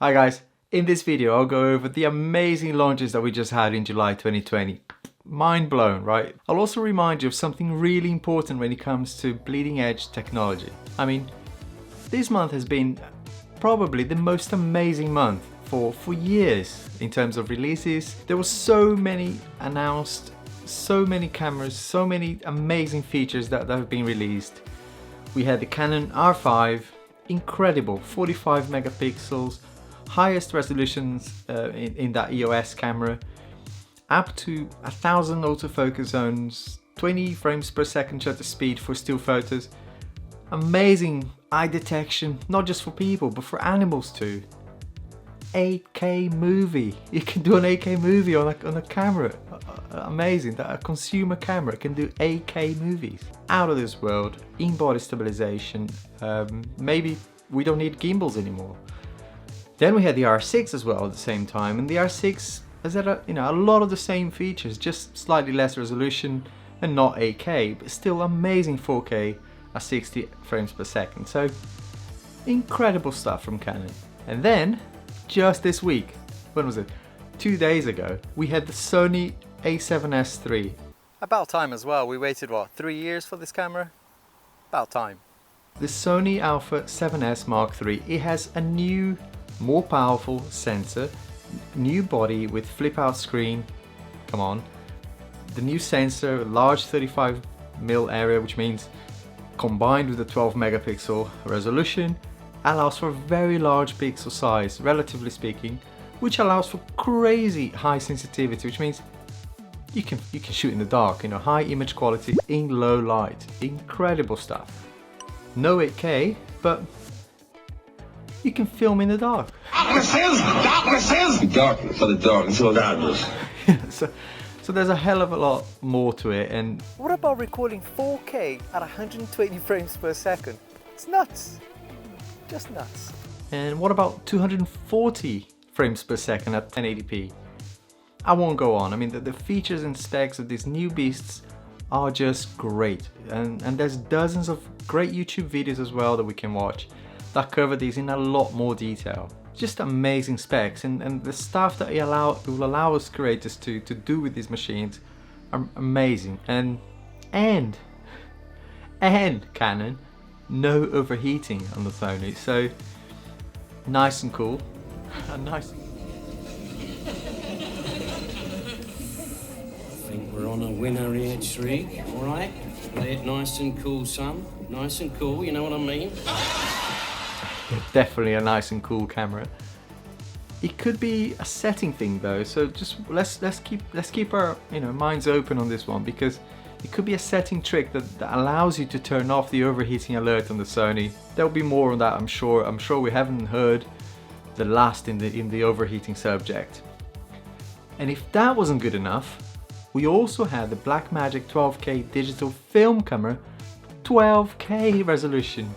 Hi guys, in this video I'll go over the amazing launches that we just had in July 2020. Mind blown, right? I'll also remind you of something really important when it comes to bleeding edge technology. I mean, this month has been probably the most amazing month for years in terms of releases. There were so many announced, so many cameras, so many amazing features that have been released. We had the Canon R5, incredible 45 megapixels, highest resolutions in that EOS camera, up to 1000 autofocus zones, 20 frames per second shutter speed for still photos, amazing eye detection, not just for people but for animals too. 8K movie, you can do an 8K movie on a camera. Amazing that a consumer camera can do 8K movies. Out of this world, in-body stabilization, maybe we don't need gimbals anymore. Then we had the R6 as well at the same time, and the R6 has had a lot of the same features, just slightly less resolution and not 8K, but still amazing 4K at 60 frames per second. So incredible stuff from Canon. And then just this week, when was it? 2 days ago, we had the Sony A7S III. About time as well. We waited what, 3 years for this camera? About time. The Sony Alpha 7S Mark III. It has a new, more powerful sensor, new body with flip out screen, come on. The new sensor, large 35mm area, which means combined with the 12 megapixel resolution, allows for very large pixel size, relatively speaking, which allows for crazy high sensitivity, which means you can shoot in the dark, high image quality in low light. Incredible stuff. No 8K, but you can film in the dark. Darkness for the darkness for darkness. So there's a hell of a lot more to it. And what about recording 4K at 120 frames per second? It's nuts. Just nuts. And what about 240 frames per second at 1080p? I won't go on. I mean, the features and specs of these new beasts are just great. And there's dozens of great YouTube videos as well that we can watch that cover these in a lot more detail. Just amazing specs, and the stuff that it will allow us creators to do with these machines are amazing. And Canon, no overheating on the Sony, so nice and cool. Nice. I think we're on a winner here, Shriek. All right, play it nice and cool, son. Nice and cool. You know what I mean? Definitely a nice and cool camera. It could be a setting thing though, so just let's keep our minds open on this one, because it could be a setting trick that allows you to turn off the overheating alert on the Sony. There'll be more on that, I'm sure. I'm sure we haven't heard the last in the overheating subject. And if that wasn't good enough, we also had the Blackmagic 12K digital film camera, 12K resolution.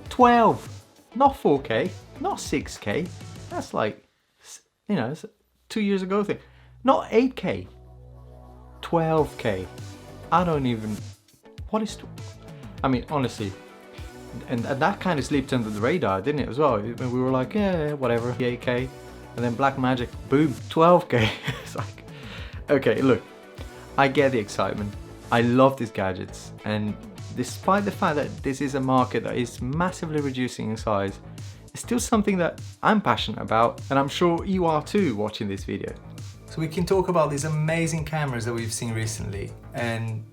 12, not 4K, not 6K. That's like, it's 2 years ago thing. Not 8K, 12K. I don't even, what is, I mean, honestly, and that kind of slipped under the radar, didn't it, as well? We were like, yeah, whatever, 8K, and then Blackmagic, boom, 12K. It's like, okay, look, I get the excitement. I love these gadgets, and despite the fact that this is a market that is massively reducing in size, it's still something that I'm passionate about, and I'm sure you are too watching this video. So we can talk about these amazing cameras that we've seen recently, and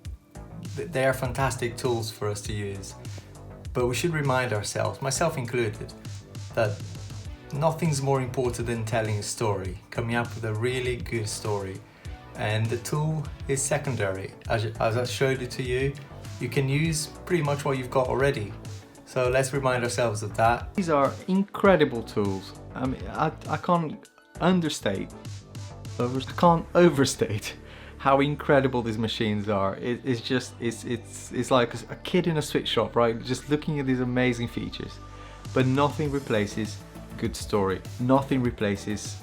they are fantastic tools for us to use. But we should remind ourselves, myself included, that nothing's more important than telling a story, coming up with a really good story. And the tool is secondary. As I showed it to you, you can use pretty much what you've got already. So let's remind ourselves of that. These are incredible tools. I mean, I can't overstate how incredible these machines are. It's like a kid in a sweet shop, right? Just looking at these amazing features. But nothing replaces good story. Nothing replaces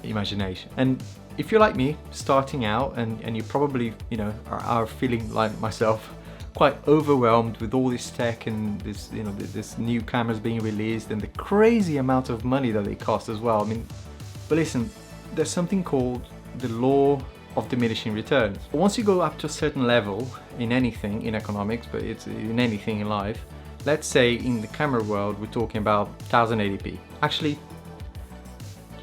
imagination. And if you're like me, starting out, and you probably, are feeling like myself, quite overwhelmed with all this tech and this, you know, this new cameras being released and the crazy amount of money that they cost as well. I mean, but listen, there's something called the law of diminishing returns. Once you go up to a certain level in anything, in economics, but it's in anything in life, let's say in the camera world, we're talking about 1080p. Actually,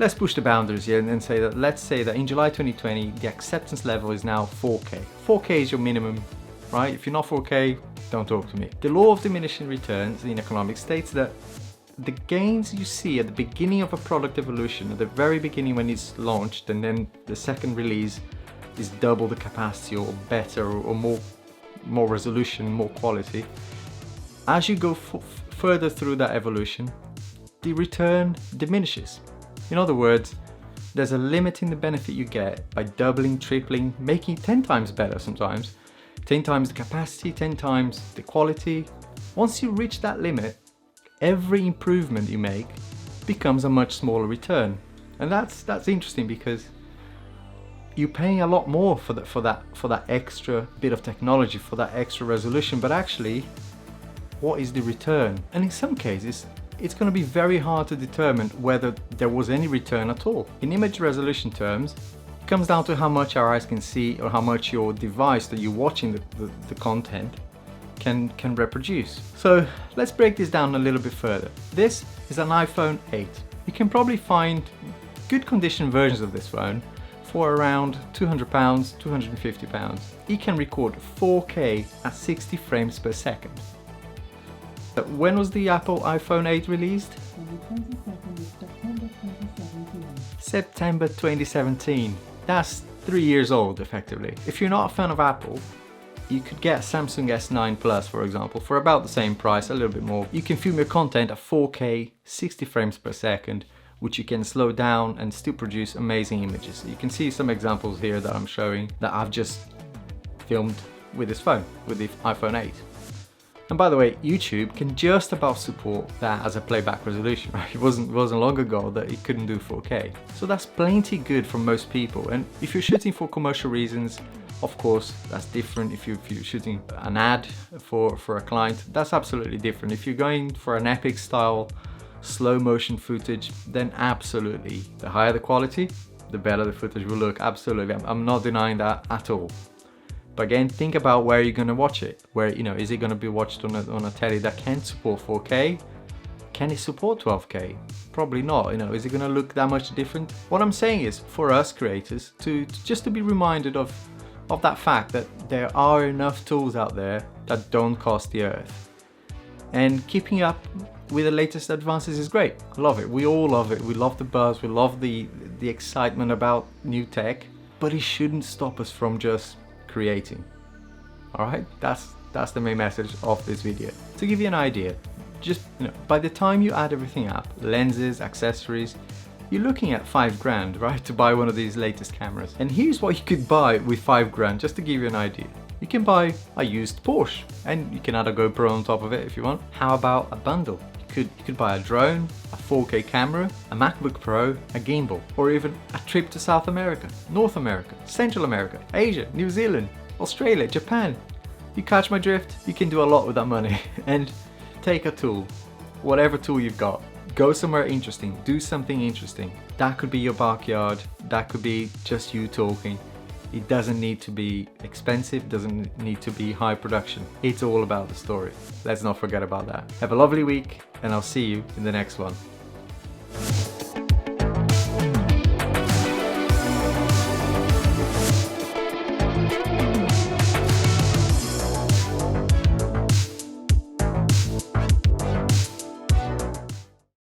let's push the boundaries here and say that, let's say that in July 2020, the acceptance level is now 4K. 4K is your minimum, right? If you're not 4K, don't talk to me. The law of diminishing returns in economics states that the gains you see at the beginning of a product evolution, at the very beginning when it's launched, and then the second release is double the capacity or better or more resolution, more quality. As you go further through that evolution, the return diminishes. In other words, there's a limit in the benefit you get by doubling, tripling, making it 10 times better sometimes, 10 times the capacity, 10 times the quality. Once you reach that limit, every improvement you make becomes a much smaller return. And that's interesting, because you're paying a lot more for that extra bit of technology, for that extra resolution, but actually, what is the return? And in some cases, it's going to be very hard to determine whether there was any return at all. In image resolution terms, it comes down to how much our eyes can see, or how much your device that you're watching the content can reproduce. So let's break this down a little bit further. This is an iPhone 8. You can probably find good condition versions of this phone for around £200, £250. It can record 4K at 60 frames per second. When was the Apple iPhone 8 released? On the 22nd of September 2017. September 2017. That's 3 years old, effectively. If you're not a fan of Apple, you could get a Samsung S9 Plus, for example, for about the same price, a little bit more. You can film your content at 4K, 60 frames per second, which you can slow down and still produce amazing images. You can see some examples here that I'm showing that I've just filmed with this phone, with the iPhone 8. And by the way, YouTube can just about support that as a playback resolution, right? It wasn't long ago that it couldn't do 4K. So that's plenty good for most people. And if you're shooting for commercial reasons, of course, that's different. If you're shooting an ad for a client, that's absolutely different. If you're going for an epic style, slow motion footage, then absolutely. The higher the quality, the better the footage will look, absolutely. I'm not denying that at all. But again, think about where you're going to watch it. Where, you know, is it going to be watched on a telly that can support 4K? Can it support 12K? Probably not. You know, is it going to look that much different? What I'm saying is, for us creators, to just to be reminded of that fact that there are enough tools out there that don't cost the earth. And keeping up with the latest advances is great. I love it. We all love it. We love the buzz. We love the excitement about new tech. But it shouldn't stop us from just creating. All right, that's the main message of this video. To give you an idea, just, you know, by the time you add everything up, lenses, accessories, you're looking at £5 right, to buy one of these latest cameras. And here's what you could buy with £5, just to give you an idea. You can buy a used Porsche, and you can add a GoPro on top of it if you want. How about a bundle? You could buy a drone, a 4K camera, a MacBook Pro, a gimbal, or even a trip to South America, North America, Central America, Asia, New Zealand, Australia, Japan. You catch my drift? You can do a lot with that money. And take a tool, whatever tool you've got, go somewhere interesting, do something interesting. That could be your backyard, that could be just you talking. It doesn't need to be expensive, doesn't need to be high production. It's all about the story. Let's not forget about that. Have a lovely week, and I'll see you in the next one.